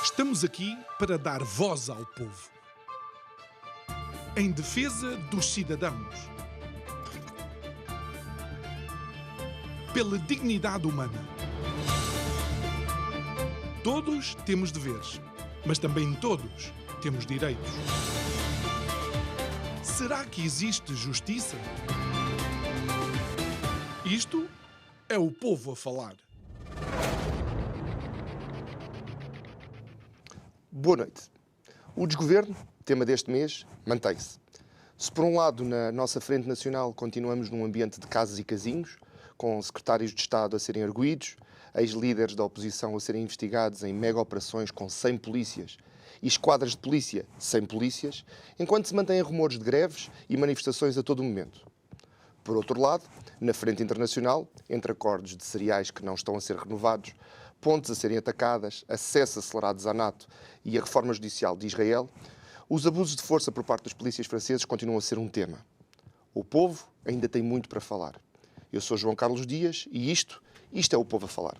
Estamos aqui para dar voz ao povo. Em defesa dos cidadãos. Pela dignidade humana. Todos temos deveres, mas também todos temos direitos. Será que existe justiça? Isto é o povo a falar. Boa noite. O desgoverno, tema deste mês, mantém-se. Se por um lado na nossa Frente Nacional continuamos num ambiente de casas e casinhos, com secretários de Estado a serem arguidos, ex-líderes da oposição a serem investigados em mega-operações com 100 polícias e esquadras de polícia sem polícias, enquanto se mantêm rumores de greves e manifestações a todo momento. Por outro lado, na Frente Internacional, entre acordos de cereais que não estão a ser renovados, pontes a serem atacadas, acesso acelerado à NATO e a reforma judicial de Israel, os abusos de força por parte dos polícias franceses continuam a ser um tema. O povo ainda tem muito para falar. Eu sou João Carlos Dias e isto é o povo a falar.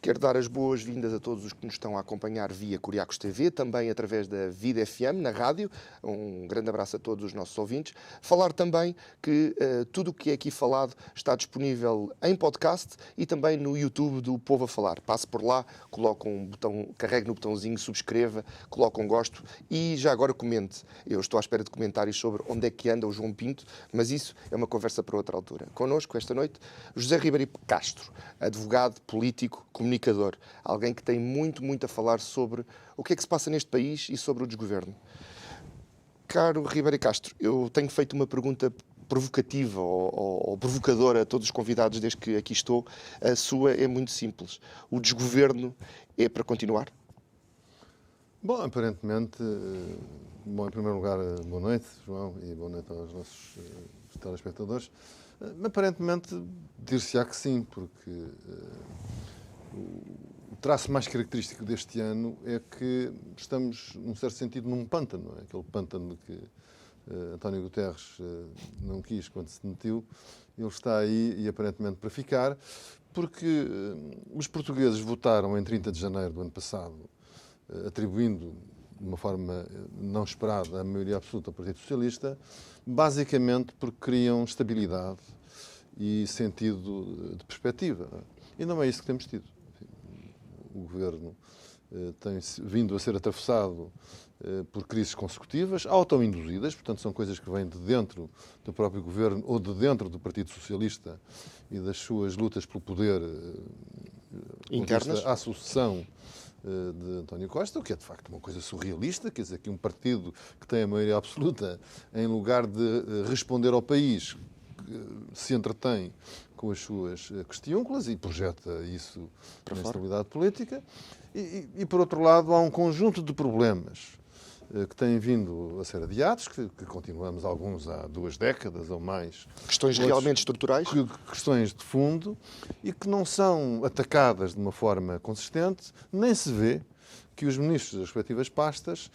Quero dar as boas-vindas a todos os que nos estão a acompanhar via Curiacos TV, também através da Vida FM, na rádio. Um grande abraço a todos os nossos ouvintes. Falar também que tudo o que é aqui falado está disponível em podcast e também no YouTube do Povo a Falar. Passe por lá, coloque um botão, carregue no botãozinho, subscreva, coloque um gosto e já agora comente. Eu estou à espera de comentários sobre onde é que anda o João Pinto, mas isso é uma conversa para outra altura. Connosco esta noite, José Ribeiro Castro, advogado, político, comunicador, alguém que tem muito a falar sobre o que é que se passa neste país e sobre o desgoverno. Caro Ribeiro Castro, eu tenho feito uma pergunta provocativa ou provocadora a todos os convidados desde que aqui estou. A sua é muito simples. O desgoverno é para continuar? Bom, aparentemente, em primeiro lugar, boa noite, João, e boa noite aos nossos telespectadores. Aparentemente, dir-se-á que sim, porque o traço mais característico deste ano é que estamos, num certo sentido, num pântano. Não é? Aquele pântano que António Guterres não quis quando se demitiu. Ele está aí e aparentemente para ficar, porque os portugueses votaram em 30 de janeiro do ano passado, atribuindo de uma forma não esperada a maioria absoluta ao Partido Socialista, basicamente porque queriam estabilidade e sentido de perspectiva. E não é isso que temos tido. O governo tem vindo a ser atravessado por crises consecutivas, autoinduzidas, portanto são coisas que vêm de dentro do próprio governo ou de dentro do Partido Socialista e das suas lutas pelo poder internas, à sucessão de António Costa, o que é de facto uma coisa surrealista, quer dizer, que um partido que tem a maioria absoluta, em lugar de responder ao país, se entretém com as suas questiúnculas e projeta isso na estabilidade política. E, por outro lado, há um conjunto de problemas que têm vindo a ser adiados, que continuamos alguns há 2 décadas ou mais. Questões realmente estruturais? Questões de fundo e que não são atacadas de uma forma consistente, nem se vê que os ministros das respectivas pastas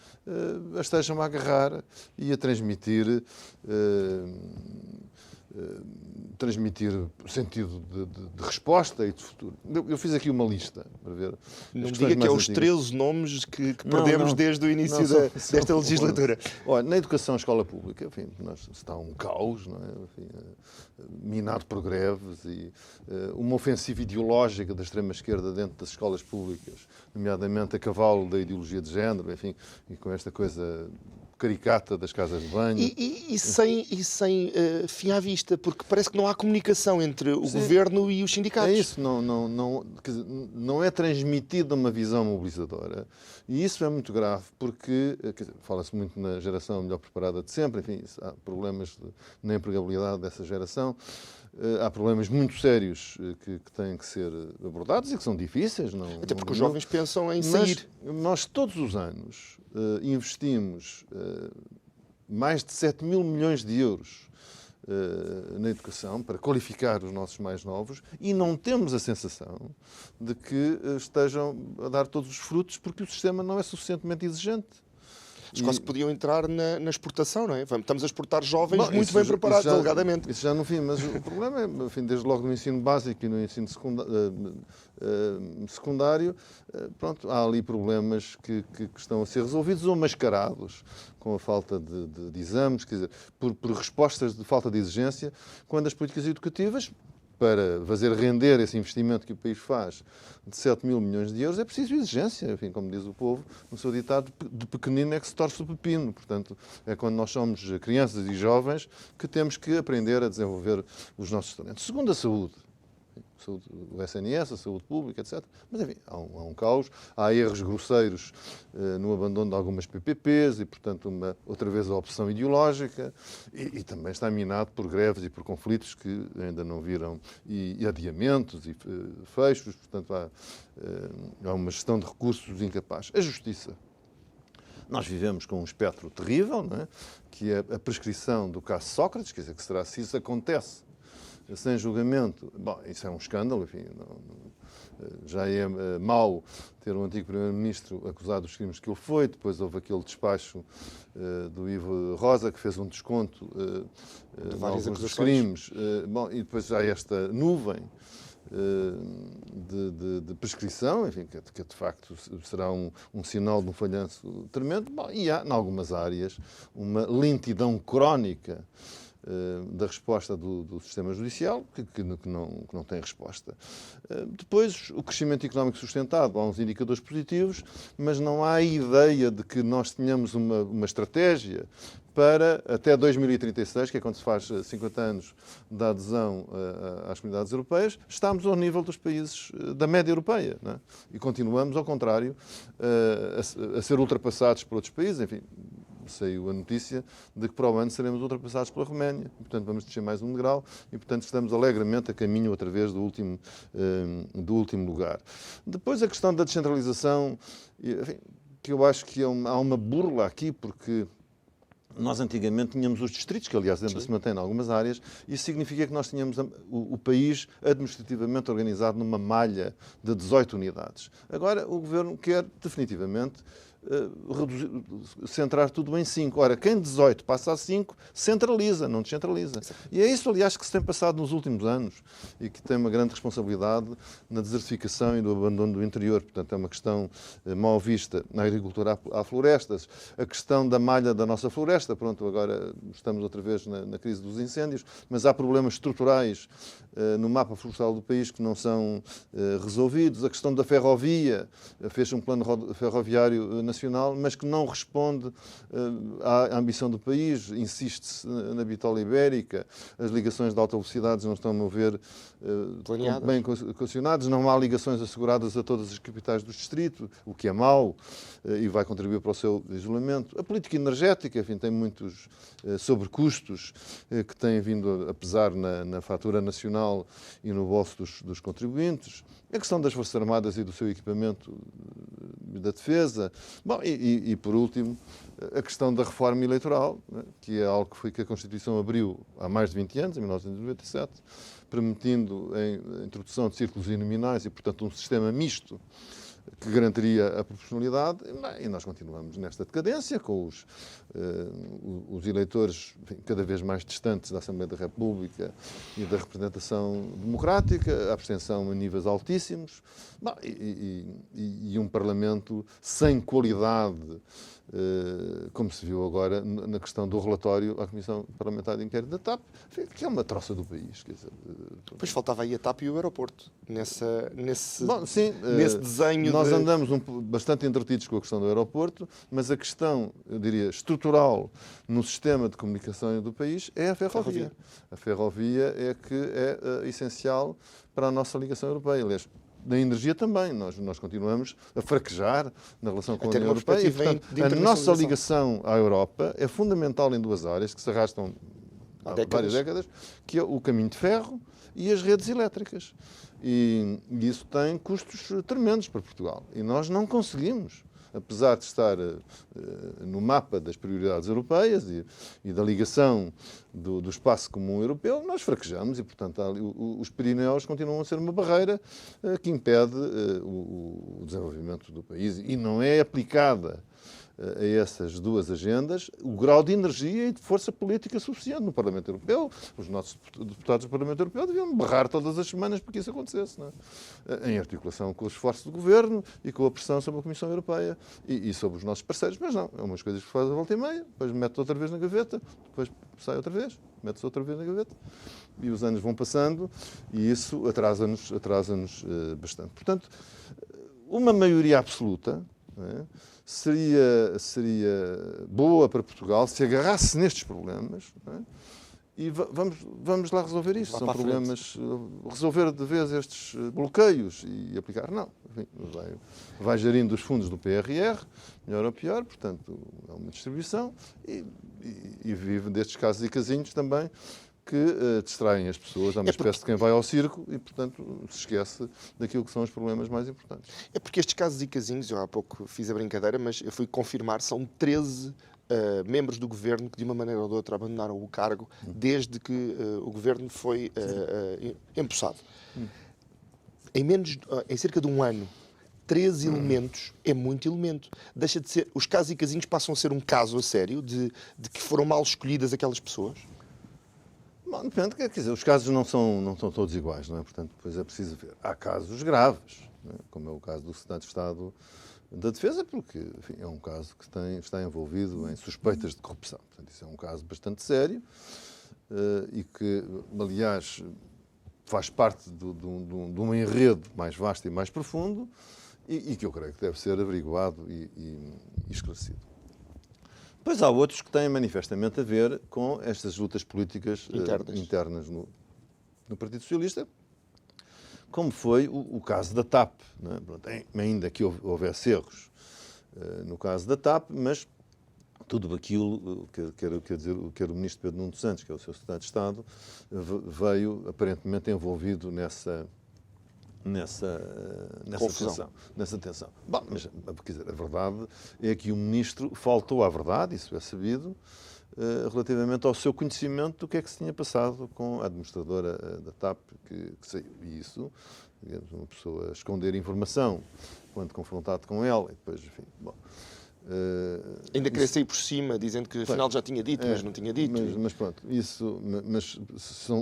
as estejam a agarrar e a transmitir sentido de resposta e de futuro. Eu fiz aqui uma lista para ver. Não me diga que é os 13 nomes que perdemos desde o início desta legislatura. Olha, na educação, escola pública, enfim, está um caos, não é? Enfim, minado por greves e uma ofensiva ideológica da extrema-esquerda dentro das escolas públicas, nomeadamente a cavalo da ideologia de género, enfim, e com esta coisa caricata das casas de banho. E sem fim à vista, porque parece que não há comunicação entre o governo e os sindicatos. É isso, quer dizer, não é transmitida uma visão mobilizadora. E isso é muito grave, porque fala-se muito na geração melhor preparada de sempre, enfim, há problemas na empregabilidade dessa geração. Há problemas muito sérios que têm que ser abordados e que são difíceis. Até porque os jovens pensam em sair. Nós todos os anos investimos mais de 7 mil milhões de euros na educação para qualificar os nossos mais novos e não temos a sensação de que estejam a dar todos os frutos porque o sistema não é suficientemente exigente. Eles quase podiam entrar na exportação, não é? Estamos a exportar jovens muito bem preparados, alegadamente. Isso já no fim, mas o problema é, enfim, desde logo no ensino básico e no ensino secundário, pronto, há ali problemas que estão a ser resolvidos ou mascarados com a falta de exames, quer dizer, por respostas de falta de exigência, quando as políticas educativas, para fazer render esse investimento que o país faz de 7 mil milhões de euros, é preciso exigência. Enfim, como diz o povo, no seu ditado, de pequenino é que se torce o pepino. Portanto, é quando nós somos crianças e jovens que temos que aprender a desenvolver os nossos talentos. Segundo a saúde, o SNS, a saúde pública, etc. Mas, enfim, há um caos, há erros grosseiros no abandono de algumas PPPs e, portanto, outra vez a opção ideológica e também está minado por greves e por conflitos que ainda não viram e adiamentos e fechos, portanto, há uma gestão de recursos incapaz. A justiça. Nós vivemos com um espectro terrível, não é? Que é a prescrição do caso Sócrates, quer dizer, que será, se isso acontece sem julgamento, bom, isso é um escândalo, enfim, já é mau ter um antigo primeiro-ministro acusado dos crimes que ele foi, depois houve aquele despacho do Ivo Rosa que fez um desconto de alguns dos crimes, bom, e depois já há esta nuvem de prescrição, enfim, que de facto será um sinal de um falhanço tremendo, bom, e há, em algumas áreas, uma lentidão crónica da resposta do sistema judicial, que não tem resposta. Depois, o crescimento económico sustentado, há uns indicadores positivos, mas não há a ideia de que nós tenhamos uma estratégia para, até 2036, que é quando se faz 50 anos da adesão às comunidades europeias, estamos ao nível dos países da média europeia, não é? E continuamos, ao contrário, a ser ultrapassados por outros países, enfim. Saiu a notícia de que para o ano seremos ultrapassados pela Roménia. Portanto, vamos descer mais um degrau e, portanto, estamos alegremente a caminho outra vez do último lugar. Depois, a questão da descentralização, enfim, que eu acho que há uma burla aqui, porque nós antigamente tínhamos os distritos, que aliás ainda se mantém em algumas áreas, isso significa que nós tínhamos o país administrativamente organizado numa malha de 18 unidades. Agora o Governo quer definitivamente centrar tudo em 5. Ora, quem de 18 passa a 5, centraliza, não descentraliza. E é isso, aliás, que se tem passado nos últimos anos e que tem uma grande responsabilidade na desertificação e no abandono do interior. Portanto, é uma questão mal vista. Na agricultura há florestas. A questão da malha da nossa floresta, pronto, agora estamos outra vez na crise dos incêndios, mas há problemas estruturais no mapa florestal do país que não são resolvidos. A questão da ferrovia, fez um plano ferroviário nacional, mas que não responde à ambição do país. Insiste-se na bitola ibérica, as ligações de alta velocidade não estão a mover bem condicionadas, não há ligações asseguradas a todas as capitais do distrito, o que é mau e vai contribuir para o seu isolamento. A política energética, enfim, tem muitos sobrecustos que têm vindo a pesar na fatura nacional e no bolso dos contribuintes. A questão das Forças Armadas e do seu equipamento da defesa. Bom, e por último, a questão da reforma eleitoral, né, que é algo que a Constituição abriu há mais de 20 anos, em 1997, permitindo a introdução de círculos uninominais e, portanto, um sistema misto que garantiria a proporcionalidade, e nós continuamos nesta decadência, com os eleitores, enfim, cada vez mais distantes da Assembleia da República e da representação democrática, a abstenção a níveis altíssimos, e um Parlamento sem qualidade, como se viu agora na questão do relatório à Comissão Parlamentar de Inquérito da TAP, que é uma troça do país. Quer dizer, depois faltava aí a TAP e o aeroporto, nesse desenho. Nós andamos bastante entretidos com a questão do aeroporto, mas a questão, eu diria, estrutural estrutural no sistema de comunicação do país é a ferrovia. A ferrovia é que é essencial para a nossa ligação europeia. Aliás, na energia também. Nós continuamos a fraquejar na relação com a União Europeia. E, portanto, a nossa ligação à Europa é fundamental em duas áreas que se arrastam há várias décadas, que é o caminho de ferro e as redes elétricas. E isso tem custos tremendos para Portugal. E nós não conseguimos, apesar de estar no mapa das prioridades europeias e da ligação do espaço comum europeu, nós fraquejamos e, portanto, os Pirineus continuam a ser uma barreira que impede o desenvolvimento do país e não é aplicada a essas duas agendas o grau de energia e de força política suficiente no Parlamento Europeu. Os nossos deputados do Parlamento Europeu deviam berrar todas as semanas para que isso acontecesse, não é? Em articulação com os esforços do Governo e com a pressão sobre a Comissão Europeia e sobre os nossos parceiros. Mas não, é umas coisas que faz a volta e meia, depois mete outra vez na gaveta, depois sai outra vez, mete-se outra vez na gaveta e os anos vão passando e isso atrasa-nos bastante. Portanto, uma maioria absoluta, não é? Seria boa para Portugal se agarrasse nestes problemas, não é? E vamos lá resolver isso. São problemas, resolver de vez estes bloqueios e aplicar. Não, enfim, vai gerindo os fundos do PRR, melhor ou pior, portanto, é uma distribuição e vive destes casos e casinhos também que distraem as pessoas, há uma espécie de quem vai ao circo e, portanto, se esquece daquilo que são os problemas mais importantes. É porque estes casos e casinhos, eu há pouco fiz a brincadeira, mas eu fui confirmar, são 13 membros do Governo que, de uma maneira ou de outra, abandonaram o cargo desde que o Governo foi empossado. Em cerca de um ano, 13 elementos é muito elemento. Deixa de ser, os casos e casinhos passam a ser um caso a sério de que foram mal escolhidas aquelas pessoas? Bom, depende, quer dizer, os casos não são todos iguais, não é? Portanto, depois é preciso ver. Há casos graves, não é? Como é o caso do Secretário de Estado da Defesa, porque, enfim, é um caso que está envolvido em suspeitas de corrupção. Portanto, isso é um caso bastante sério e que, aliás, faz parte de um enredo mais vasto e mais profundo e que eu creio que deve ser averiguado e esclarecido. Depois há outros que têm manifestamente a ver com estas lutas políticas internas no Partido Socialista, como foi o caso da TAP. Não é? Pronto, ainda que houvesse erros no caso da TAP, mas tudo aquilo que era o ministro Pedro Nuno Santos, que é o seu secretário de Estado, veio aparentemente envolvido nessa tensão. Bom, mas quer dizer, a verdade é que o ministro faltou à verdade, isso é sabido, relativamente ao seu conhecimento do que é que se tinha passado com a administradora da TAP que saiu. E isso, digamos, uma pessoa esconder informação quando confrontado com ela, e depois, enfim, bom. Ainda queria sair por cima, dizendo que afinal já tinha dito, mas não tinha dito. Mas pronto, mas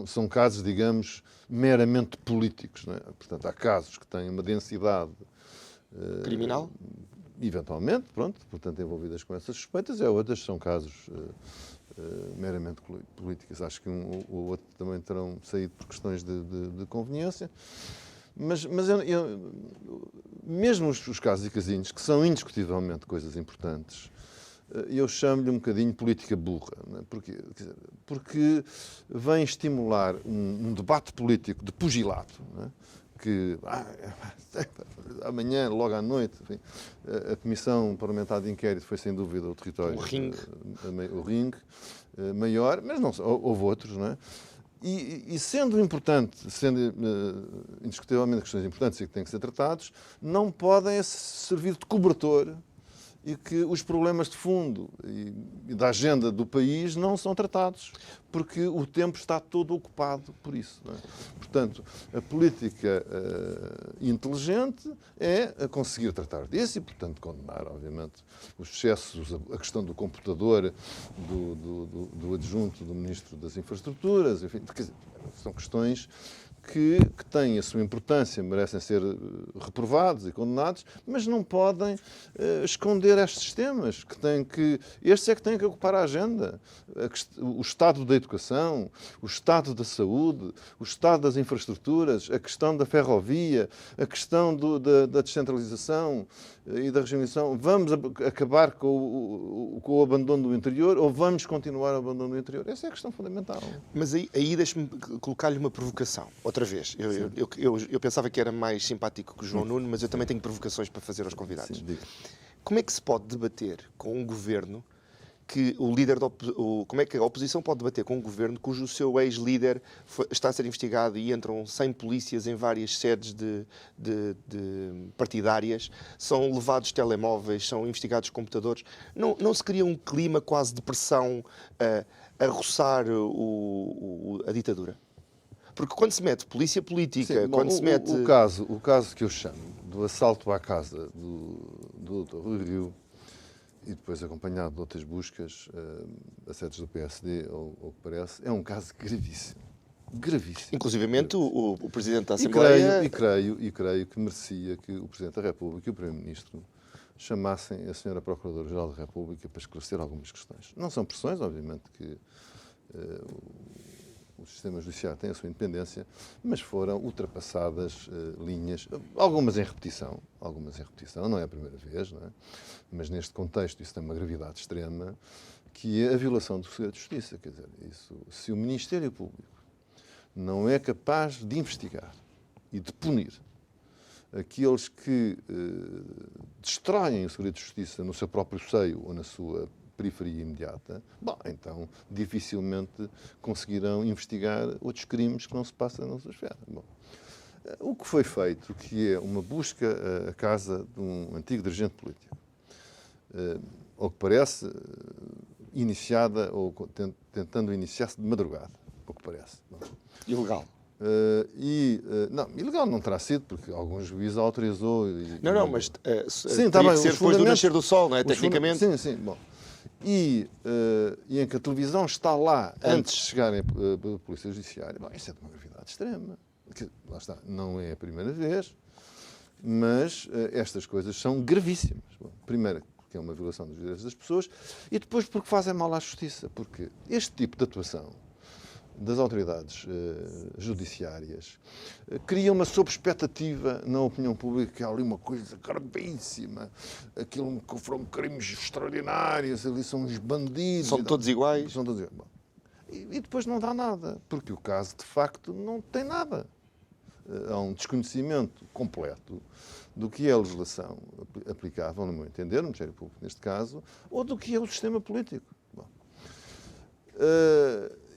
são casos, digamos, meramente políticos, não é? Portanto, há casos que têm uma densidade criminal? Eventualmente, pronto, portanto, envolvidas com essas suspeitas, outras são casos meramente políticos. Acho que um ou outro também terão saído por questões de conveniência. Mas mesmo os casos e casinhos, que são indiscutivelmente coisas importantes, eu chamo-lhe um bocadinho política burra. Não é? Porque vem estimular um debate político de pugilato, não é? Que amanhã, logo à noite, enfim, a Comissão Parlamentar de Inquérito foi sem dúvida o território, o ringue maior, mas não houve outros, não é? E sendo indiscutivelmente questões importantes e que têm que ser tratados, não podem servir de cobertor e que os problemas de fundo e da agenda do país não são tratados, porque o tempo está todo ocupado por isso. Não é? Portanto, a política inteligente é conseguir tratar disso e, portanto, condenar, obviamente, os excessos, a questão do computador, do adjunto do Ministro das Infraestruturas, enfim, quer dizer, são questões que têm a sua importância, merecem ser reprovados e condenados, mas não podem esconder estes temas. Estes é que têm que ocupar a agenda. O estado da educação, o estado da saúde, o estado das infraestruturas, a questão da ferrovia, a questão da descentralização e da regionalização. Vamos acabar com o abandono do interior ou vamos continuar o abandono do interior? Essa é a questão fundamental. Mas aí deixe-me colocar-lhe uma provocação. Outra vez. Eu pensava que era mais simpático que o João Nuno, mas eu também tenho provocações para fazer aos convidados. Sim, diga. Como é que se pode debater com um governo que como é que a oposição pode debater com um governo cujo seu ex-líder está a ser investigado e entram 100 polícias em várias sedes partidárias, são levados telemóveis, são investigados computadores? Não se cria um clima quase de pressão a roçar a ditadura? Porque quando se mete polícia política, Sim, quando se mete... O caso que eu chamo do assalto à casa do Dr. Rui Rio, e depois acompanhado de outras buscas a sedes do PSD, ou que parece, é um caso gravíssimo. Gravíssimo. Inclusivamente o Presidente da Assembleia... E creio que merecia que o Presidente da República e o Primeiro-Ministro chamassem a Sra. Procuradora-Geral da República para esclarecer algumas questões. Não são pressões, obviamente, que o sistema judiciário tem a sua independência, mas foram ultrapassadas linhas, algumas em repetição, não é a primeira vez, não é? Mas neste contexto isso tem uma gravidade extrema, que é a violação do segredo de justiça. Quer dizer, se o Ministério Público não é capaz de investigar e de punir aqueles que destroem o segredo de justiça no seu próprio seio ou na sua periferia imediata, então dificilmente conseguirão investigar outros crimes que não se passam na sua esfera. O que foi feito, que é uma busca à casa de um antigo dirigente político, ao que parece, iniciada ou tentando iniciar-se de madrugada, ao que parece. Ilegal. Não, ilegal não terá sido, porque algum juiz autorizou. Mas sim, teria que ser depois do nascer do sol, não é? Tecnicamente. Sim. Bom. E em que a televisão está lá antes de chegarem a Polícia Judiciária, isso é de uma gravidade extrema. Lá está, não é a primeira vez, mas estas coisas são gravíssimas. Primeiro, porque é uma violação dos direitos das pessoas, e depois porque fazem mal à justiça, porque este tipo de atuação das autoridades judiciárias cria uma sob-expectativa na opinião pública que há ali uma coisa gravíssima, aquilo que foram crimes extraordinários, ali são uns bandidos. São todos iguais. São todos iguais. Bom, e depois não dá nada, porque o caso, de facto, não tem nada. Há um desconhecimento completo do que é a legislação aplicável, no meu entender, no Ministério Público neste caso, ou do que é o sistema político. Bom.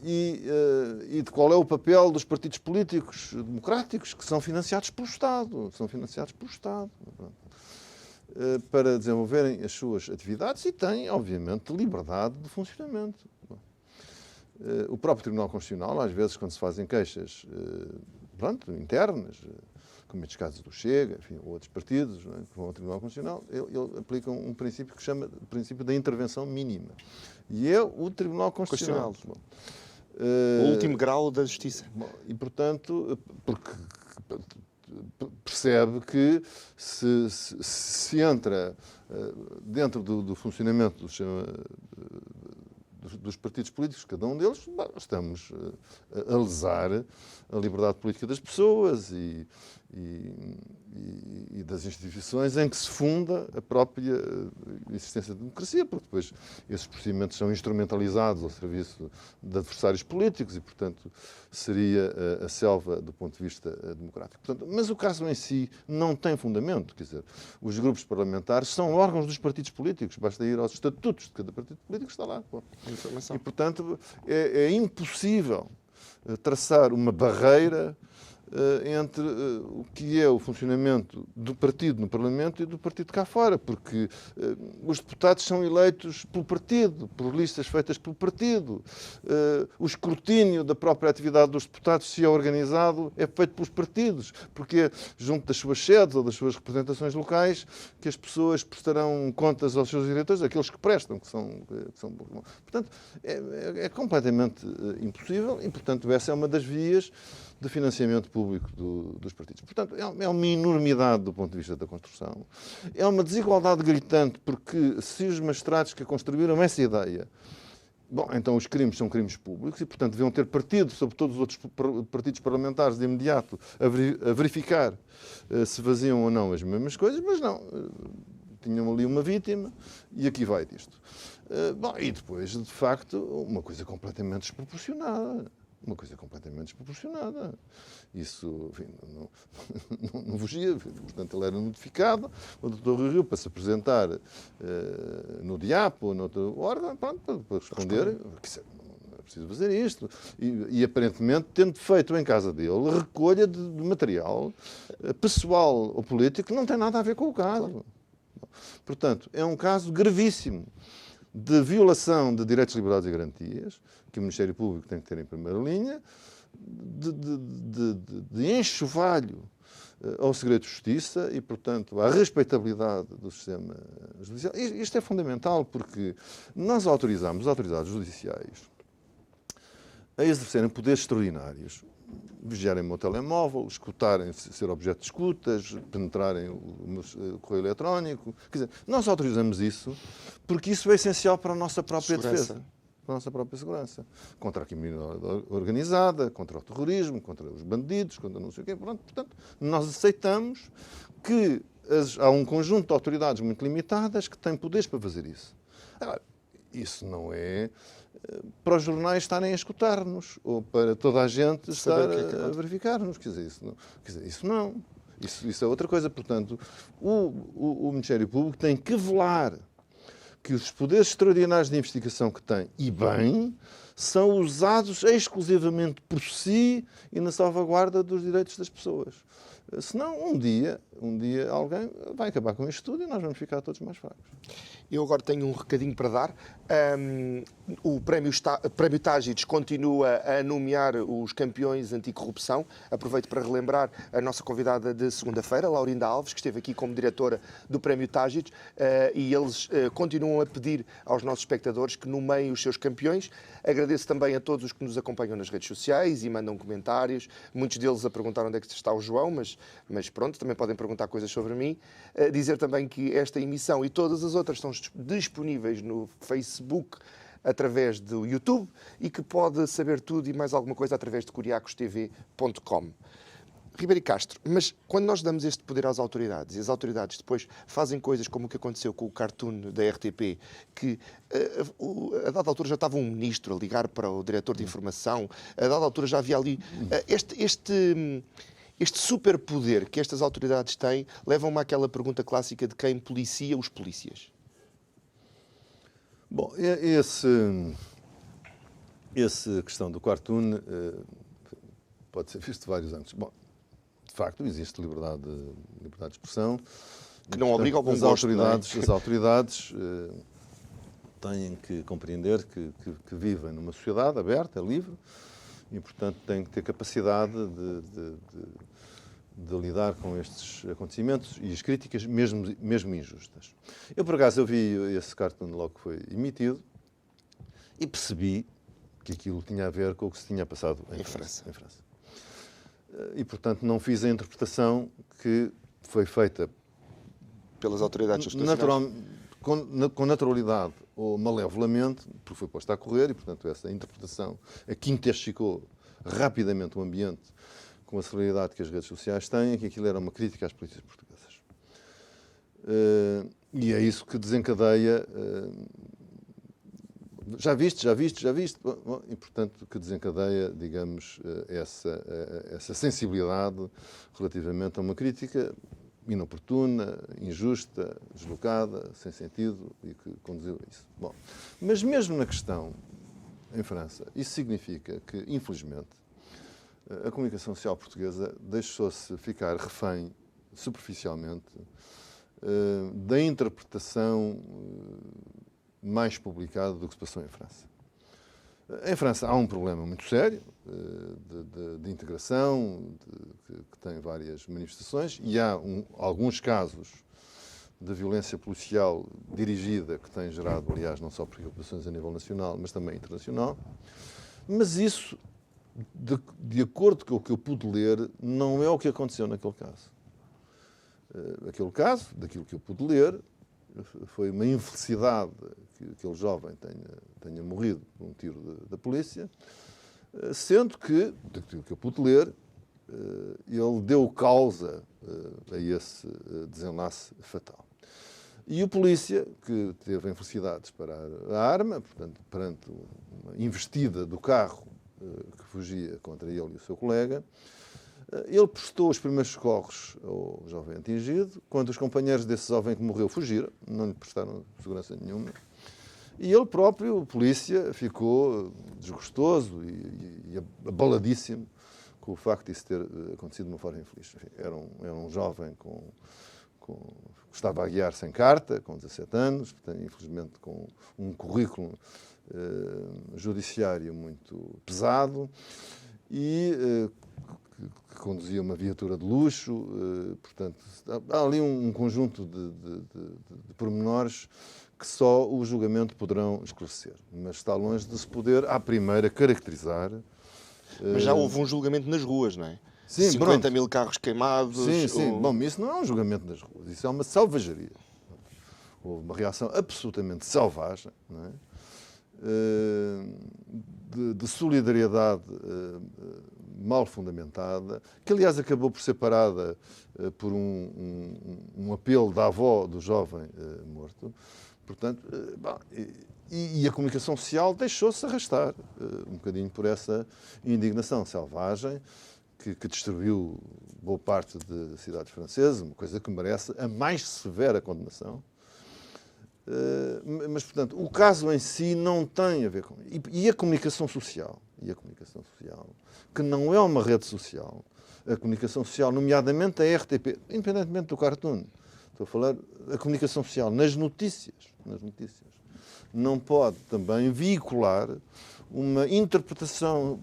E de qual é o papel dos partidos políticos democráticos que são financiados pelo Estado, para desenvolverem as suas atividades e têm, obviamente, liberdade de funcionamento. O próprio Tribunal Constitucional, às vezes, quando se fazem queixas internas, como estes casos do Chega, enfim, ou outros partidos, que vão ao Tribunal Constitucional, ele aplica um princípio que se chama de princípio da intervenção mínima. E é o Tribunal Constitucional. O último grau da justiça. E, portanto, porque percebe que se entra dentro do funcionamento do sistema dos partidos políticos, cada um deles, estamos a lesar a liberdade política das pessoas e das instituições em que se funda a própria existência da democracia, porque depois esses procedimentos são instrumentalizados ao serviço de adversários políticos e, portanto, seria a selva do ponto de vista democrático. Portanto, mas o caso em si não tem fundamento, quer dizer, os grupos parlamentares são órgãos dos partidos políticos, basta ir aos estatutos de cada partido político, está lá. E, portanto, é impossível traçar uma barreira entre o que é o funcionamento do partido no Parlamento e do partido cá fora, porque os deputados são eleitos pelo partido, por listas feitas pelo partido. O escrutínio da própria atividade dos deputados, se é organizado, é feito pelos partidos, porque é junto das suas sedes ou das suas representações locais que as pessoas prestarão contas aos seus diretores, aqueles que prestam, que são... Portanto, é completamente impossível e, portanto, essa é uma das vias de financiamento público dos partidos. Portanto, é uma enormidade do ponto de vista da construção. É uma desigualdade gritante, porque se os magistrados que construíram essa ideia, bom, então os crimes são crimes públicos e, portanto, deviam ter partido sobre todos os outros partidos parlamentares de imediato a verificar se faziam ou não as mesmas coisas, mas não. Tinham ali uma vítima e aqui vai disto. Bom, e depois, de facto, uma coisa completamente desproporcionada. Uma coisa completamente desproporcionada. Isso, enfim, não fugia. Portanto, ele era notificado, o Dr. Rui Rio, para se apresentar no DIAP ou noutro órgão, pronto, para responder. Não é preciso fazer isto. E aparentemente, tendo feito em casa dele recolha de material pessoal ou político que não tem nada a ver com o caso. Claro. Portanto, é um caso gravíssimo de violação de direitos, liberdades e garantias, que o Ministério Público tem que ter em primeira linha, de enxovalho ao segredo de justiça e, portanto, à respeitabilidade do sistema judicial. Isto é fundamental porque nós autorizamos as autoridades judiciais a exercerem poderes extraordinários, vigiarem o meu telemóvel, escutarem, ser objeto de escutas, penetrarem o correio eletrónico. Quer dizer, nós autorizamos isso porque isso é essencial para a nossa própria defesa, para a nossa própria segurança. Contra a criminalidade organizada, contra o terrorismo, contra os bandidos, contra não sei o quê. Portanto, nós aceitamos que há um conjunto de autoridades muito limitadas que têm poderes para fazer isso. Agora, isso não é para os jornais estarem a escutar-nos ou para toda a gente estar a verificar-nos. Quer dizer, isso não. Isso é outra coisa. Portanto, o Ministério Público tem que velar que os poderes extraordinários de investigação que tem, e bem, são usados exclusivamente por si e na salvaguarda dos direitos das pessoas. Senão, um dia alguém vai acabar com isto tudo e nós vamos ficar todos mais fracos. Eu agora tenho um recadinho para dar. O Prémio Tágides continua a nomear os campeões anticorrupção. Aproveito para relembrar a nossa convidada de segunda-feira, Laurinda Alves, que esteve aqui como diretora do Prémio Tágides, e eles continuam a pedir aos nossos espectadores que nomeiem os seus campeões. Agradeço também a todos os que nos acompanham nas redes sociais e mandam comentários. Muitos deles a perguntar onde é que está o João, mas pronto, também podem perguntar coisas sobre mim. Dizer também que esta emissão e todas as outras estão disponíveis no Facebook, através do YouTube, e que pode saber tudo e mais alguma coisa através de curiacostv.com. Ribeiro Castro, mas quando nós damos este poder às autoridades, e as autoridades depois fazem coisas como o que aconteceu com o cartoon da RTP, que a dada altura já estava um ministro a ligar para o diretor de informação, a dada altura já havia ali este superpoder que estas autoridades têm, leva-me àquela pergunta clássica de quem policia os polícias. Bom, essa questão do cartoon pode ser visto de vários ângulos. Bom, de facto, existe liberdade de expressão. Que não obriga ao bom gosto, As autoridades têm que compreender que vivem numa sociedade aberta, livre, e, portanto, têm que ter capacidade de lidar com estes acontecimentos e as críticas, mesmo injustas. Eu, por acaso, vi esse cartoon logo que foi emitido e percebi que aquilo tinha a ver com o que se tinha passado em França. E, portanto, não fiz a interpretação que foi feita pelas autoridades com naturalidade ou malevolamente, porque foi posta a correr e, portanto, essa interpretação a quintesticou rapidamente o ambiente com a celeridade que as redes sociais têm, que aquilo era uma crítica às polícias portuguesas. E é isso que desencadeia... Já viste? E, portanto, que desencadeia, digamos, essa sensibilidade relativamente a uma crítica inoportuna, injusta, deslocada, sem sentido e que conduziu a isso. Bom, mas mesmo na questão em França, isso significa que, infelizmente, a comunicação social portuguesa deixou-se ficar refém, superficialmente, da interpretação mais publicada do que se passou em França. Em França há um problema muito sério de integração, que tem várias manifestações, e há alguns casos de violência policial dirigida que têm gerado, aliás, não só preocupações a nível nacional, mas também internacional. Mas isso de acordo com o que eu pude ler, não é o que aconteceu naquele caso. Aquele caso, daquilo que eu pude ler, foi uma infelicidade que aquele jovem tenha morrido por um tiro da polícia, sendo que, daquilo que eu pude ler, ele deu causa a esse desenlace fatal. E o polícia, que teve a infelicidade de disparar a arma, portanto, perante uma investida do carro que fugia contra ele e o seu colega, ele prestou os primeiros socorros ao jovem atingido, quando os companheiros desse jovem que morreu fugiram, não lhe prestaram segurança nenhuma, e ele próprio, o polícia, ficou desgostoso e abaladíssimo com o facto disso ter acontecido de uma forma infeliz. Enfim, era um jovem que estava a guiar sem carta, com 17 anos, portanto, infelizmente com um currículo judiciário muito pesado e que conduzia uma viatura de luxo. Portanto, há ali um conjunto de pormenores que só o julgamento poderão esclarecer. Mas está longe de se poder, à primeira, caracterizar. Mas já houve um julgamento nas ruas, não é? Sim, 50 mil carros queimados. Sim. Bom, isso não é um julgamento nas ruas, isso é uma selvageria. Houve uma reação absolutamente selvagem, não é? De solidariedade mal fundamentada, que aliás acabou por ser parada por um apelo da avó do jovem morto. Portanto, e a comunicação social deixou-se arrastar um bocadinho por essa indignação selvagem que destruiu boa parte de cidades francesas, uma coisa que merece a mais severa condenação. Mas, portanto, o caso em si não tem a ver com... E a comunicação social, que não é uma rede social, a comunicação social, nomeadamente a RTP, independentemente do cartoon, estou a falar da comunicação social nas notícias, não pode também veicular uma interpretação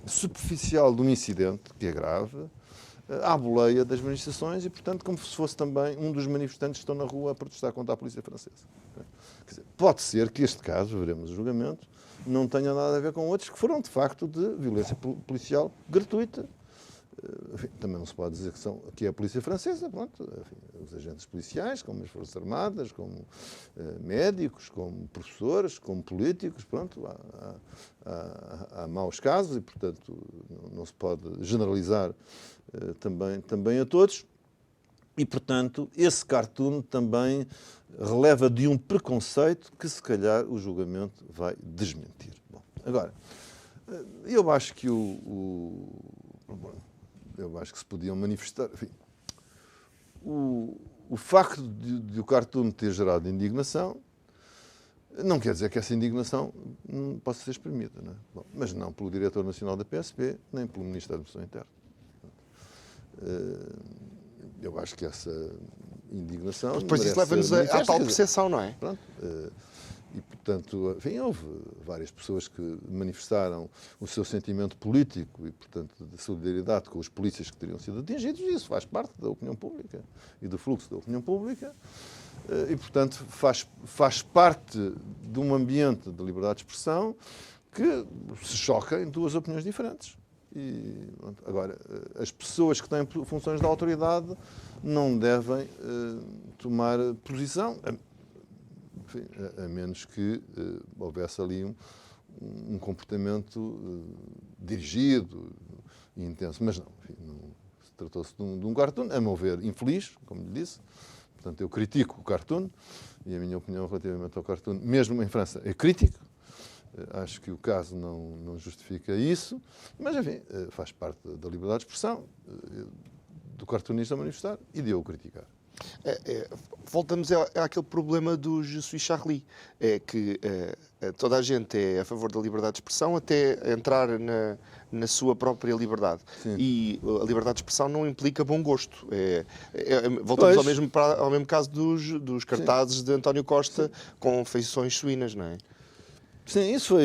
superficial de um incidente, que é grave, à boleia das manifestações e, portanto, como se fosse também um dos manifestantes que estão na rua a protestar contra a polícia francesa. Quer dizer, pode ser que este caso, veremos o julgamento, não tenha nada a ver com outros que foram, de facto, de violência policial gratuita. Enfim, também não se pode dizer que é a polícia francesa, pronto, enfim, os agentes policiais, como as Forças Armadas, como médicos, como professores, como políticos, pronto, há maus casos e, portanto, não se pode generalizar também a todos. E, portanto, esse cartoon também releva de um preconceito que, se calhar, o julgamento vai desmentir. Bom, agora, eu acho que eu acho que se podiam manifestar. Enfim, o facto de o cartoon ter gerado indignação não quer dizer que essa indignação não possa ser exprimida, não é? Bom, mas não pelo diretor nacional da PSP, nem pelo Ministro da Administração Interna. Eu acho que essa indignação... Depois isso leva-nos à tal percepção, não é? Pronto. E, portanto, enfim, houve várias pessoas que manifestaram o seu sentimento político e, portanto, de solidariedade com os polícias que teriam sido atingidos, e isso faz parte da opinião pública e do fluxo da opinião pública. E, portanto, faz parte de um ambiente de liberdade de expressão que se choca em duas opiniões diferentes. E, agora, as pessoas que têm funções de autoridade não devem tomar posição, enfim, a menos que houvesse ali um comportamento dirigido e intenso. Mas não, enfim, tratou-se de um cartoon, a meu ver, infeliz, como lhe disse. Portanto, eu critico o cartoon e a minha opinião relativamente ao cartoon, mesmo em França, é crítica. Acho que o caso não justifica isso, mas, enfim, faz parte da liberdade de expressão do cartunista a manifestar e de eu o criticar. Voltamos àquele problema do Je suis Charlie. É que toda a gente é a favor da liberdade de expressão até entrar na sua própria liberdade. Sim. E a liberdade de expressão não implica bom gosto. Voltamos ao mesmo caso dos cartazes, sim, de António Costa, sim, com feições suínas, não é? Sim, isso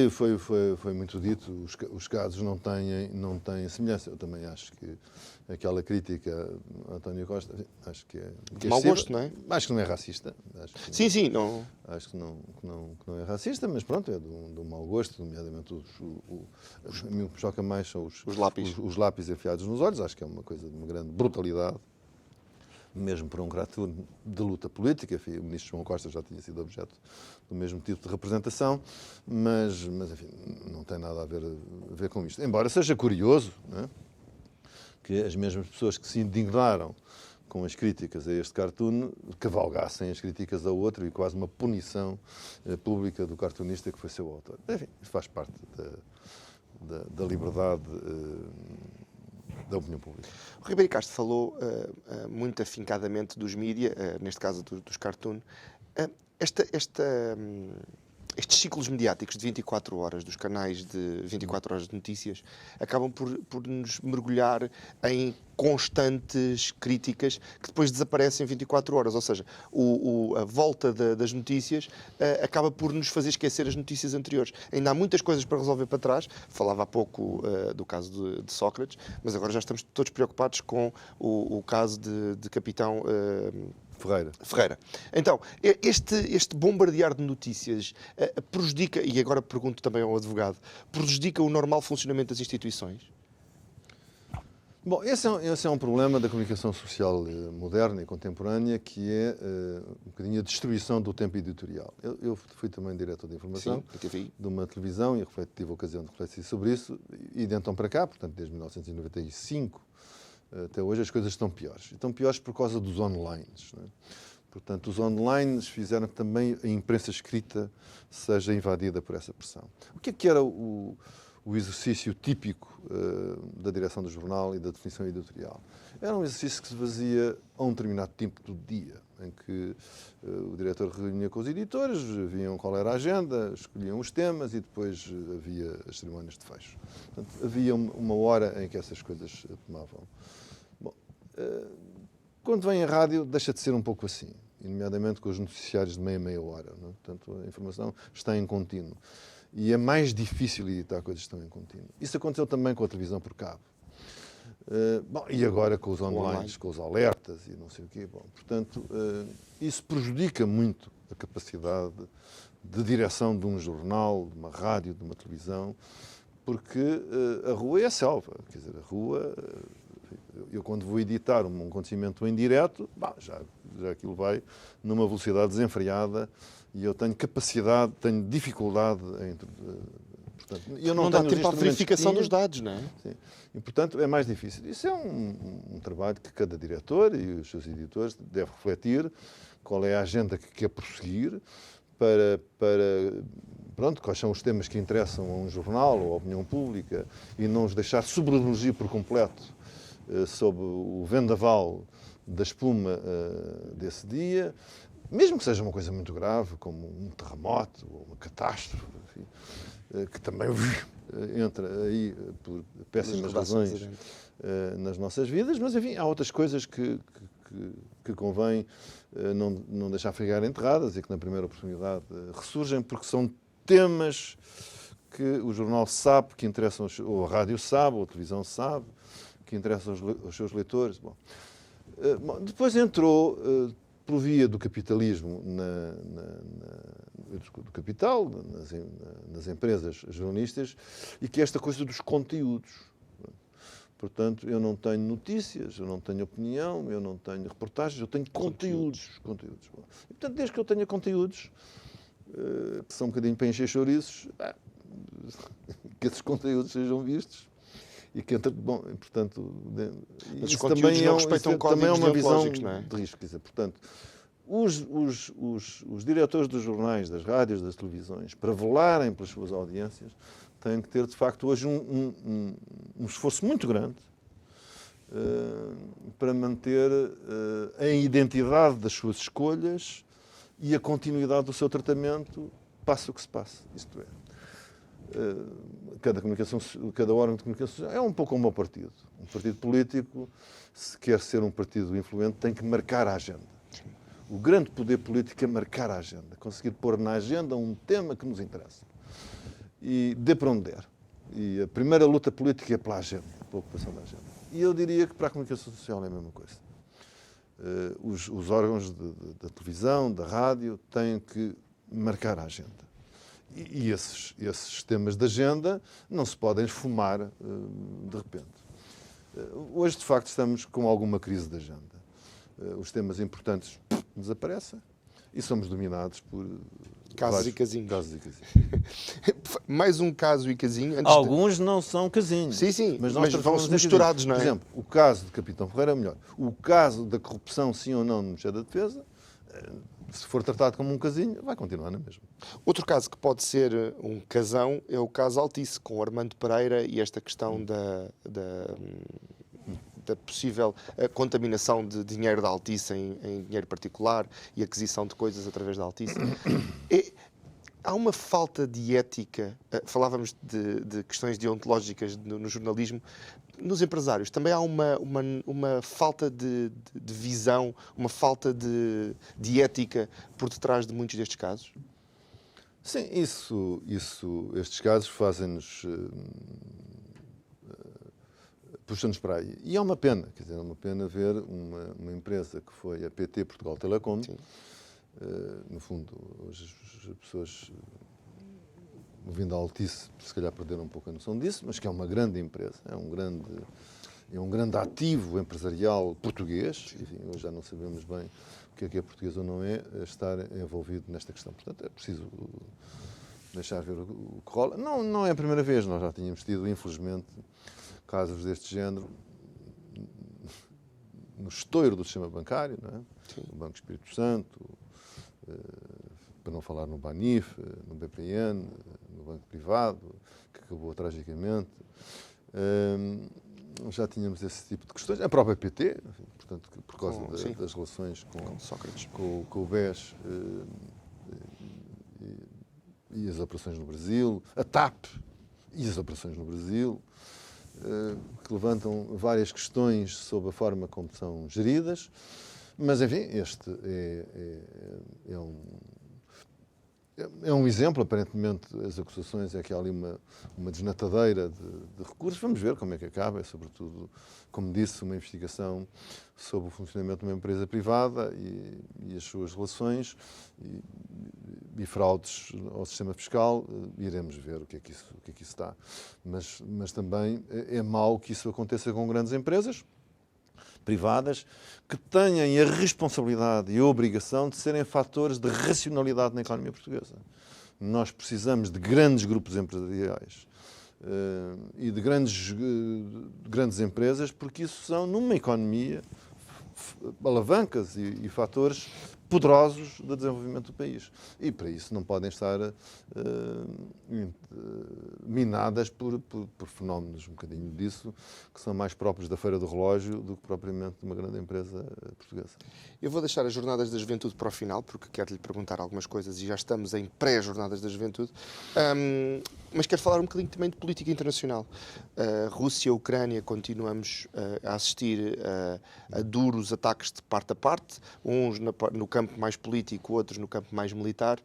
foi muito dito. Os casos não têm semelhança. Eu também acho que aquela crítica a António Costa, acho que é... De mau gosto, não é? Acho que não é racista. Sim, não... Acho que não é racista, mas pronto, é do mau gosto, nomeadamente a mim o que me choca mais são os lápis. Os lápis enfiados nos olhos, acho que é uma coisa de uma grande brutalidade, mesmo para um cartoon de luta política. Enfim, o ministro João Costa já tinha sido objeto do mesmo tipo de representação, mas enfim, não tem nada a ver com isto. Embora seja curioso, não é? Que as mesmas pessoas que se indignaram com as críticas a este cartoon cavalgassem as críticas a outro e quase uma punição pública do cartunista que foi seu autor. Enfim, isso faz parte da liberdade da opinião pública. O Ribeiro Castro falou muito afincadamente dos mídia, neste caso dos cartoon. Estes ciclos mediáticos de 24 horas, dos canais de 24 horas de notícias, acabam por nos mergulhar em constantes críticas que depois desaparecem em 24 horas. Ou seja, a volta das notícias acaba por nos fazer esquecer as notícias anteriores. Ainda há muitas coisas para resolver para trás. Falava há pouco do caso de Sócrates, mas agora já estamos todos preocupados com o caso de Capitão... Ferreira. Então, este bombardear de notícias prejudica, e agora pergunto também ao advogado, prejudica o normal funcionamento das instituições? Bom, esse é um problema da comunicação social moderna e contemporânea, que é um bocadinho a destruição do tempo editorial. Eu fui também diretor de informação de uma televisão e tive a ocasião de refletir sobre isso, e de então para cá, portanto desde 1995, até hoje as coisas estão piores. Estão piores por causa dos online. Não é? Portanto, os online fizeram que também a imprensa escrita seja invadida por essa pressão. O que era o exercício típico da direção do jornal e da definição editorial? Era um exercício que se fazia a um determinado tempo do dia, em que o diretor reunia com os editores, viam qual era a agenda, escolhiam os temas e depois havia as cerimónias de fecho. Portanto, havia uma hora em que essas coisas tomavam. Bom, quando vem a rádio, deixa de ser um pouco assim, nomeadamente com os noticiários de meia hora. Não é? Portanto, a informação está em contínuo. E é mais difícil editar coisas que estão em contínuo. Isso aconteceu também com a televisão por cabo. Bom, e agora com os online, com os alertas e não sei o quê. Bom, portanto, isso prejudica muito a capacidade de direção de um jornal, de uma rádio, de uma televisão, porque a rua é a selva. Quer dizer, a rua... Eu, quando vou editar um acontecimento em direto, já aquilo vai numa velocidade desenfreada e eu tenho capacidade, tenho dificuldade em... Portanto, eu não dá tempo à verificação dos dados, não é? Sim. E, portanto, é mais difícil. Isso é um trabalho que cada diretor e os seus editores devem refletir qual é a agenda que quer prosseguir pronto, quais são os temas que interessam a um jornal ou à opinião pública e não os deixar sobremergir por completo sob o vendaval da espuma desse dia, mesmo que seja uma coisa muito grave, como um terremoto ou uma catástrofe, enfim, que também entra aí por péssimas razões nas nossas vidas, mas enfim, há outras coisas que convém não deixar ficar enterradas e que na primeira oportunidade ressurgem, porque são temas que o jornal sabe que interessam, ou a rádio sabe, ou a televisão sabe, que interessam aos seus leitores. Bom, depois entrou, por via do capitalismo, do capital, nas empresas jornalistas, e que é esta coisa dos conteúdos. Portanto, eu não tenho notícias, eu não tenho opinião, eu não tenho reportagens, eu tenho conteúdos. E, portanto, desde que eu tenha conteúdos, que são um bocadinho para encher chouriços, que esses conteúdos sejam vistos. E que, bom, portanto, isso também é uma visão não é? de risco. Quer dizer, portanto, os diretores dos jornais, das rádios, das televisões, para velarem pelas suas audiências, têm que ter, de facto, hoje um esforço muito grande para manter a identidade das suas escolhas e a continuidade do seu tratamento, passe o que se passe. Isto é, cada órgão de comunicação é um pouco como um partido. Um partido político, se quer ser um partido influente, tem que marcar a agenda. O grande poder político é marcar a agenda, conseguir pôr na agenda um tema que nos interessa. E dê para onde der. E a primeira luta política é pela agenda, pela ocupação da agenda. E eu diria que para a comunicação social é a mesma coisa. Os órgãos da televisão, da rádio, têm que marcar a agenda. E esses temas de agenda não se podem esfumar de repente. Hoje, de facto, estamos com alguma crise de agenda. Os temas importantes desaparecem e somos dominados por casos e casinhos. Casos e casinhos. Mais um caso e casinho. Alguns não são casinhos. Sim, mas vão-se misturados, não é? Por exemplo, o caso de Capitão Ferreira é melhor. O caso da corrupção, sim ou não, no Ministério da Defesa, se for tratado como um casinho, vai continuar na mesma. Outro caso que pode ser um casão é o caso Altice, com Armando Pereira e esta questão da possível contaminação de dinheiro da Altice em dinheiro particular e aquisição de coisas através da Altice. Há uma falta de ética, falávamos de questões deontológicas no jornalismo, nos empresários também há uma falta de visão, uma falta de ética por detrás de muitos destes casos? Sim, estes casos fazem-nos... puxam-nos para aí. E é uma pena, quer dizer, é uma pena ver uma empresa que foi a PT Portugal Telecom. No fundo, hoje as pessoas, ouvindo a Altice, se calhar perderam um pouco a noção disso, mas que é uma grande empresa, é um grande ativo empresarial português. Enfim, hoje já não sabemos bem o que é português ou não é, estar envolvido nesta questão. Portanto, é preciso deixar ver o que rola. Não é a primeira vez, nós já tínhamos tido, infelizmente, casos deste género no estouro do sistema bancário, não é? No Banco Espírito Santo, para não falar no Banif, no BPN, no Banco Privado, que acabou tragicamente. Já tínhamos esse tipo de questões. A própria PT, enfim, portanto, por causa das relações com Sócrates, com o BES e as operações no Brasil, a TAP e as operações no Brasil, que levantam várias questões sobre a forma como são geridas. Mas, enfim, este é um exemplo. Aparentemente, as acusações é que há ali uma desnatadeira de recursos. Vamos ver como é que acaba. É, sobretudo, como disse, uma investigação sobre o funcionamento de uma empresa privada e as suas relações e fraudes ao sistema fiscal. Iremos ver o que é que isso está. Mas também é mau que isso aconteça com grandes empresas privadas que tenham a responsabilidade e a obrigação de serem fatores de racionalidade na economia portuguesa. Nós precisamos de grandes grupos empresariais e de grandes empresas, porque isso são, numa economia, alavancas e fatores poderosos de desenvolvimento do país. E para isso não podem estar minadas por fenómenos um bocadinho disso, que são mais próprios da Feira do Relógio do que propriamente de uma grande empresa portuguesa. Eu vou deixar as Jornadas da Juventude para o final, porque quero lhe perguntar algumas coisas e já estamos em pré-Jornadas da Juventude. Mas quero falar um bocadinho também de política internacional. Rússia e Ucrânia continuamos a assistir a duros ataques de parte a parte, uns no campo mais político, outros no campo mais militar.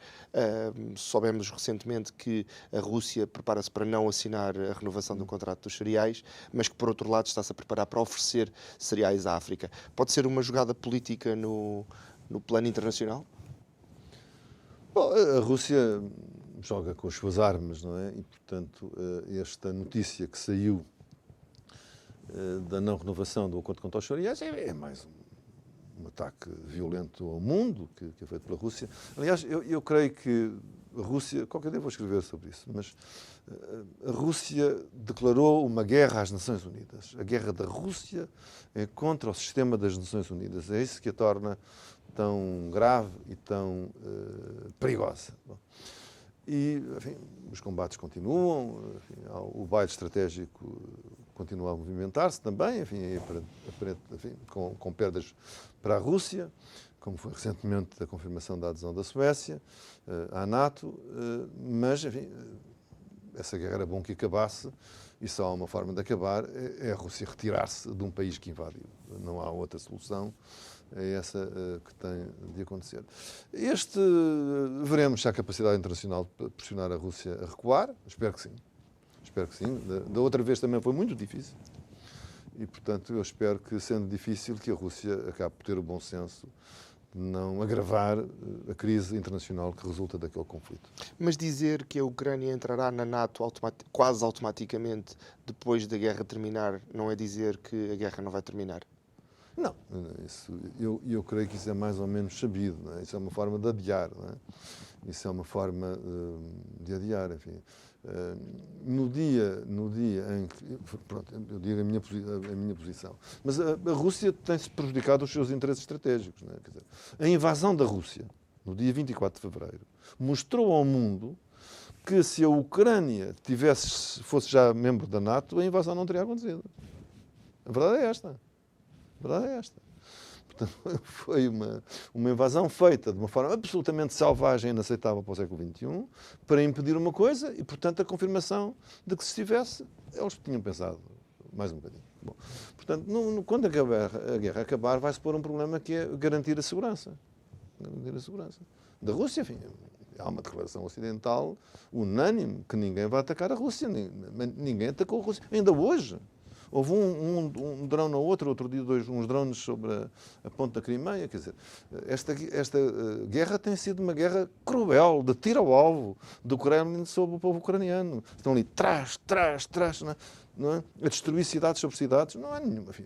Soubemos recentemente que a Rússia prepara-se para não assinar a renovação do contrato dos cereais, mas que, por outro lado, está-se a preparar para oferecer cereais à África. Pode ser uma jogada política no plano internacional? Bom, a Rússia joga com as suas armas, não é? E, portanto, esta notícia que saiu da não renovação do acordo contra os cereais é mais um ataque violento ao mundo que é feito pela Rússia. Aliás, eu creio que a Rússia, qualquer dia vou escrever sobre isso, mas a Rússia declarou uma guerra às Nações Unidas. A guerra da Rússia é contra o sistema das Nações Unidas. É isso que a torna tão grave e tão perigosa. Bom, e, enfim, os combates continuam, enfim, o baile estratégico continua a movimentar-se também, enfim, com perdas para a Rússia, como foi recentemente a confirmação da adesão da Suécia à NATO, mas, enfim, essa guerra era bom que acabasse e só há uma forma de acabar, é a Rússia retirar-se de um país que invadiu. Não há outra solução, é essa que tem de acontecer. Veremos se há capacidade internacional de pressionar a Rússia a recuar, espero que sim. Espero que sim. Da outra vez também foi muito difícil. E, portanto, eu espero que, sendo difícil, que a Rússia acabe por ter o bom senso de não agravar a crise internacional que resulta daquele conflito. Mas dizer que a Ucrânia entrará na NATO quase automaticamente depois da guerra terminar, não é dizer que a guerra não vai terminar? Não, eu creio que isso é mais ou menos sabido, não é? Isso é uma forma de adiar, não é? Isso é uma forma de adiar, enfim. No dia em que... Pronto, eu digo a minha posição. Mas a Rússia tem-se prejudicado os seus interesses estratégicos, não é? Quer dizer, a invasão da Rússia, no dia 24 de fevereiro, mostrou ao mundo que se a Ucrânia fosse já membro da NATO, a invasão não teria acontecido. A verdade é esta. A verdade é esta. Portanto, foi uma invasão feita de uma forma absolutamente selvagem e inaceitável para o século XXI para impedir uma coisa e, portanto, a confirmação de que se estivesse, eles tinham pensado mais um bocadinho. Bom, portanto, quando a guerra acabar, vai-se pôr um problema que é garantir a segurança. Garantir a segurança. Da Rússia, enfim, há uma declaração ocidental unânime que ninguém vai atacar a Rússia. Ninguém atacou a Rússia. Ainda hoje. Houve um drone ou outro dia uns drones sobre a ponte da Crimeia. Quer dizer, esta guerra tem sido uma guerra cruel, de tiro ao alvo do Kremlin sobre o povo ucraniano. Estão ali, trás, não é? A destruir cidades sobre cidades. Não há nenhuma, enfim,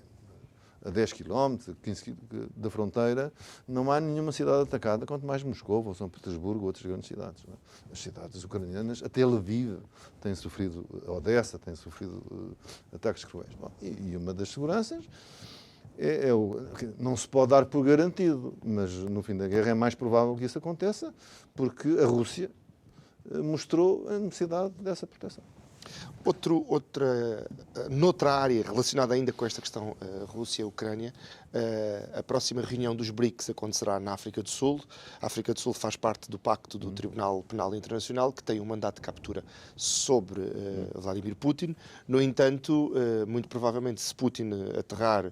a 10 km, 15 km da fronteira, não há nenhuma cidade atacada, quanto mais Moscou, ou São Petersburgo, ou outras grandes cidades. Não é? As cidades ucranianas, até Lviv, têm sofrido, Odessa, têm sofrido ataques cruéis. Bom, e uma das seguranças não se pode dar por garantido, mas no fim da guerra é mais provável que isso aconteça, porque a Rússia mostrou a necessidade dessa proteção. Noutra área relacionada ainda com esta questão Rússia-Ucrânia, a próxima reunião dos BRICS acontecerá na África do Sul. A África do Sul faz parte do pacto do Tribunal Penal Internacional, que tem um mandato de captura sobre Vladimir Putin. No entanto, muito provavelmente, se Putin aterrar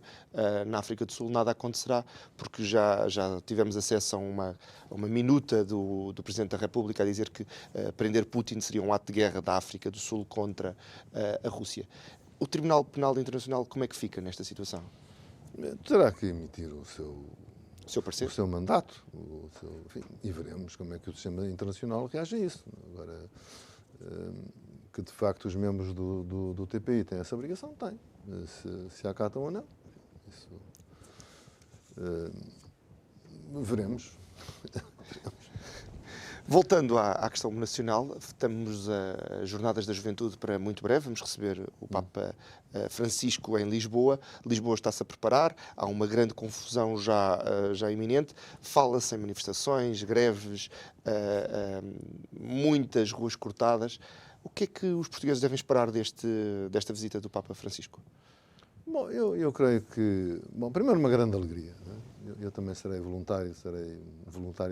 na África do Sul, nada acontecerá, porque já tivemos acesso a uma minuta do Presidente da República a dizer que prender Putin seria um ato de guerra da África do Sul contra a Rússia. O Tribunal Penal Internacional, como é que fica nesta situação? Terá que emitir o seu parecer? O seu mandato, enfim, e veremos como é que o sistema internacional reage a isso. Agora, que de facto os membros do TPI têm essa obrigação, têm. Se acatam ou não, isso veremos. Voltando à questão nacional, estamos a Jornadas da Juventude para muito breve. Vamos receber o Papa Francisco em Lisboa. Lisboa está-se a preparar, há uma grande confusão já iminente. Fala-se em manifestações, greves, muitas ruas cortadas. O que é que os portugueses devem esperar desta visita do Papa Francisco? Bom, eu creio que... Bom, primeiro uma grande alegria. Não é? Eu também serei voluntário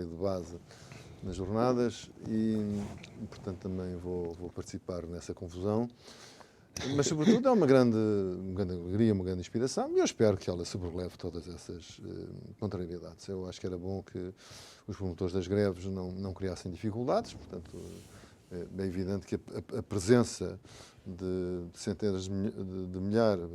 de base nas jornadas e, portanto, também vou participar nessa confusão. Mas, sobretudo, é uma grande alegria, uma grande inspiração e eu espero que ela sobreleve todas essas contrariedades. Eu acho que era bom que os promotores das greves não criassem dificuldades, portanto, é evidente que a presença de centenas de milhares,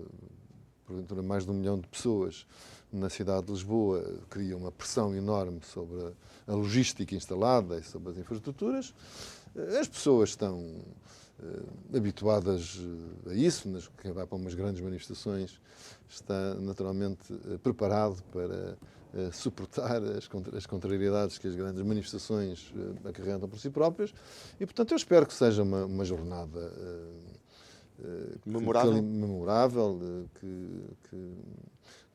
porventura mais de 1 milhão de pessoas na cidade de Lisboa cria uma pressão enorme sobre a logística instalada e sobre as infraestruturas. As pessoas estão habituadas a isso, mas quem vai para umas grandes manifestações está naturalmente preparado para suportar as contrariedades que as grandes manifestações acarretam por si próprias e, portanto, eu espero que seja uma jornada memorável,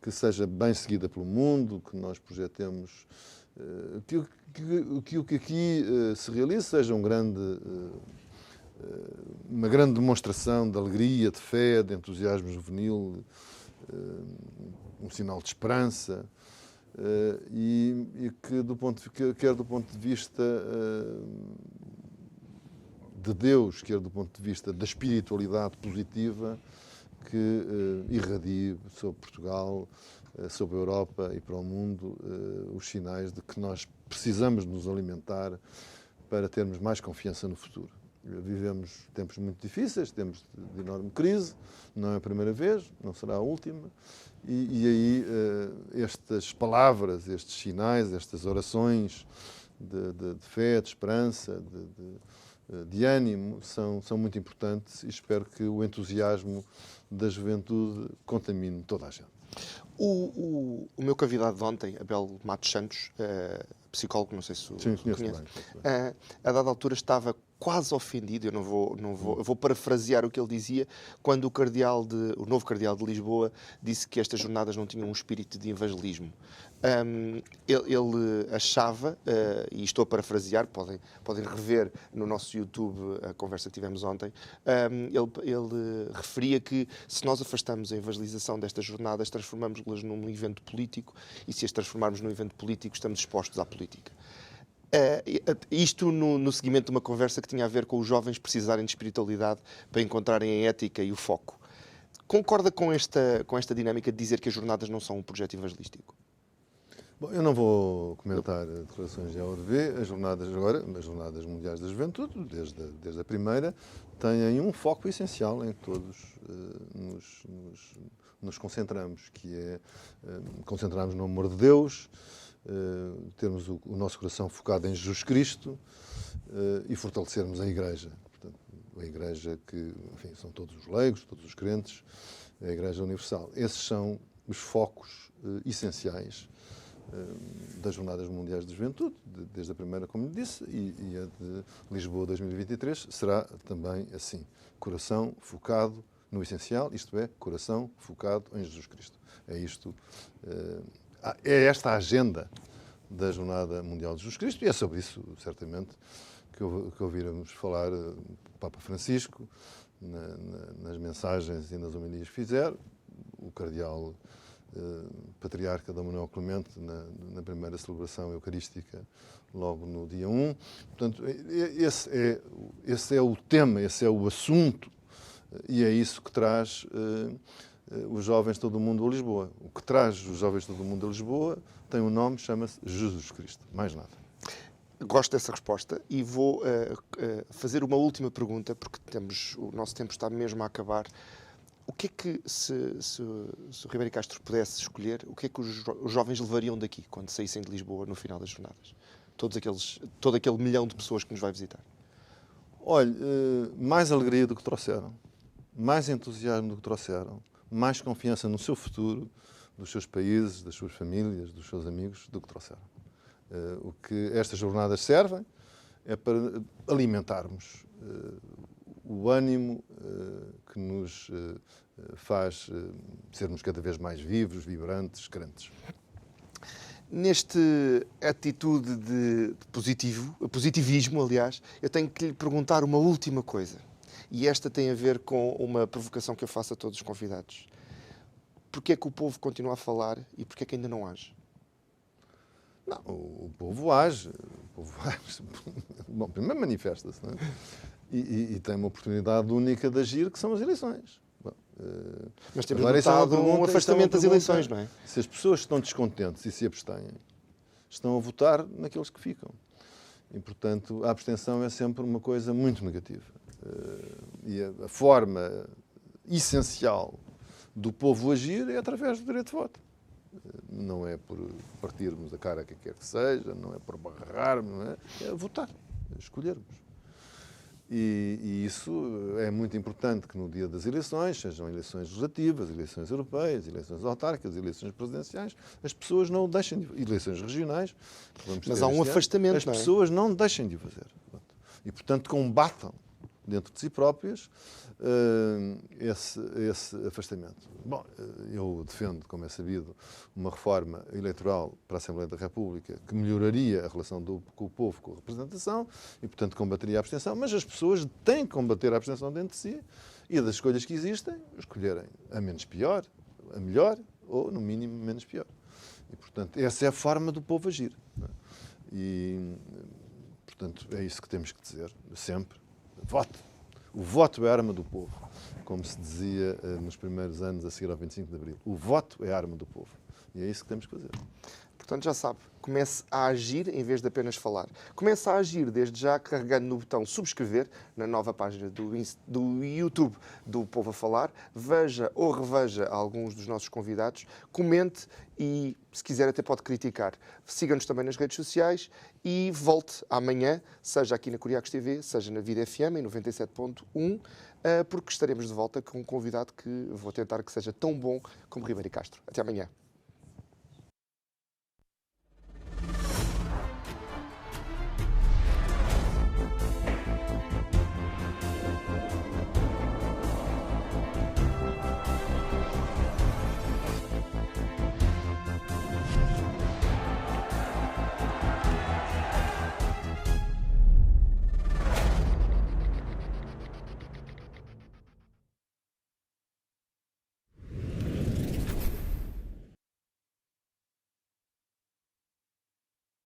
que seja bem seguida pelo mundo, que nós projetemos que o que aqui se realize seja uma grande demonstração de alegria, de fé, de entusiasmo juvenil, um sinal de esperança e que quer do ponto de vista de Deus, quer do ponto de vista da espiritualidade positiva, que irradie sobre Portugal, sobre a Europa e para o mundo os sinais de que nós precisamos nos alimentar para termos mais confiança no futuro. Vivemos tempos muito difíceis, tempos de enorme crise, não é a primeira vez, não será a última, e aí estas palavras, estes sinais, estas orações de fé, de esperança, de ânimo, são muito importantes e espero que o entusiasmo da juventude contamine toda a gente. O meu convidado de ontem, Abel Matos Santos, psicólogo, não sei se o Sim, conheço conhece, bem. a dada altura estava quase ofendido, eu vou parafrasear o que ele dizia, quando o novo cardeal de Lisboa disse que estas jornadas não tinham um espírito de evangelismo. Ele achava, e estou a parafrasear, podem rever no nosso YouTube a conversa que tivemos ontem, ele referia que se nós afastamos a evangelização destas jornadas, transformamos-las num evento político, e se as transformarmos num evento político, estamos expostos à política. Isto no seguimento de uma conversa que tinha a ver com os jovens precisarem de espiritualidade para encontrarem a ética e o foco. Concorda com esta dinâmica de dizer que as jornadas não são um projeto evangelístico? Bom, eu não vou comentar declarações de AODV. As Jornadas Mundiais da Juventude, desde a primeira, têm um foco essencial em que todos nos concentramos, que é concentrarmos no amor de Deus, termos o nosso coração focado em Jesus Cristo e fortalecermos a Igreja. Portanto, a Igreja que, enfim, são todos os leigos, todos os crentes, a Igreja Universal. Esses são os focos essenciais das Jornadas Mundiais de Juventude, desde a primeira, como lhe disse, e a de Lisboa 2023 será também assim. Coração focado no essencial, isto é, coração focado em Jesus Cristo. É esta a agenda da Jornada Mundial de Jesus Cristo, e é sobre isso, certamente, que ouviremos falar o Papa Francisco nas mensagens e nas homilias que fizer, o cardeal patriarca Dom Manuel Clemente na primeira celebração eucarística, logo no dia 1. Portanto, esse é o tema, esse é o assunto, e é isso que traz os jovens de todo o mundo a Lisboa. O que traz os jovens de todo o mundo a Lisboa tem um nome, chama-se Jesus Cristo. Mais nada. Gosto dessa resposta e vou fazer uma última pergunta, porque o nosso tempo está mesmo a acabar. O que é que, se o Ribeiro Castro pudesse escolher, o que é que os jovens levariam daqui, quando saíssem de Lisboa no final das jornadas? Todo aquele milhão de pessoas que nos vai visitar. Olha, mais alegria do que trouxeram, mais entusiasmo do que trouxeram, mais confiança no seu futuro, dos seus países, das suas famílias, dos seus amigos, do que trouxeram. O que estas jornadas servem é para alimentarmos o ânimo que nos faz sermos cada vez mais vivos, vibrantes, crentes. Neste atitude de positivismo, aliás, eu tenho que lhe perguntar uma última coisa. E esta tem a ver com uma provocação que eu faço a todos os convidados. Porquê é que o povo continua a falar e porquê é que ainda não age? Não, o povo age. Bom, primeiro manifesta-se, não é? E tem uma oportunidade única de agir, que são as eleições. Bom, mas temos notado um afastamento das eleições, não é? Se as pessoas estão descontentes e se abstêm, estão a votar naqueles que ficam. E, portanto, a abstenção é sempre uma coisa muito negativa. E a forma essencial do povo agir é através do direito de voto. Não é por partirmos a cara a quem quer que seja, não é por barrarmos, não é? É votar, é escolhermos. E isso é muito importante que no dia das eleições, sejam eleições legislativas, eleições europeias, eleições autárquicas, eleições presidenciais, as pessoas não deixem de... eleições regionais. Mas há um afastamento, as pessoas não deixem de o fazer. E, portanto, combatam dentro de si próprias esse afastamento. Bom, eu defendo, como é sabido, uma reforma eleitoral para a Assembleia da República que melhoraria a relação com o povo, com a representação, e, portanto, combateria a abstenção, mas as pessoas têm que combater a abstenção dentro de si e das escolhas que existem, escolherem a menos pior, a melhor ou, no mínimo, menos pior. E, portanto, essa é a forma do povo agir. E, portanto, é isso que temos que dizer, sempre. Vote. O voto é a arma do povo, como se dizia nos primeiros anos a seguir ao 25 de Abril. O voto é a arma do povo. E é isso que temos que fazer. Portanto, já sabe, comece a agir em vez de apenas falar. Comece a agir desde já carregando no botão subscrever na nova página do YouTube do Povo a Falar. Veja ou reveja alguns dos nossos convidados, comente e, se quiser, até pode criticar. Siga-nos também nas redes sociais e volte amanhã, seja aqui na Curiacos TV, seja na Vida FM, em 97.1, porque estaremos de volta com um convidado que vou tentar que seja tão bom como Ribeiro Castro. Até amanhã.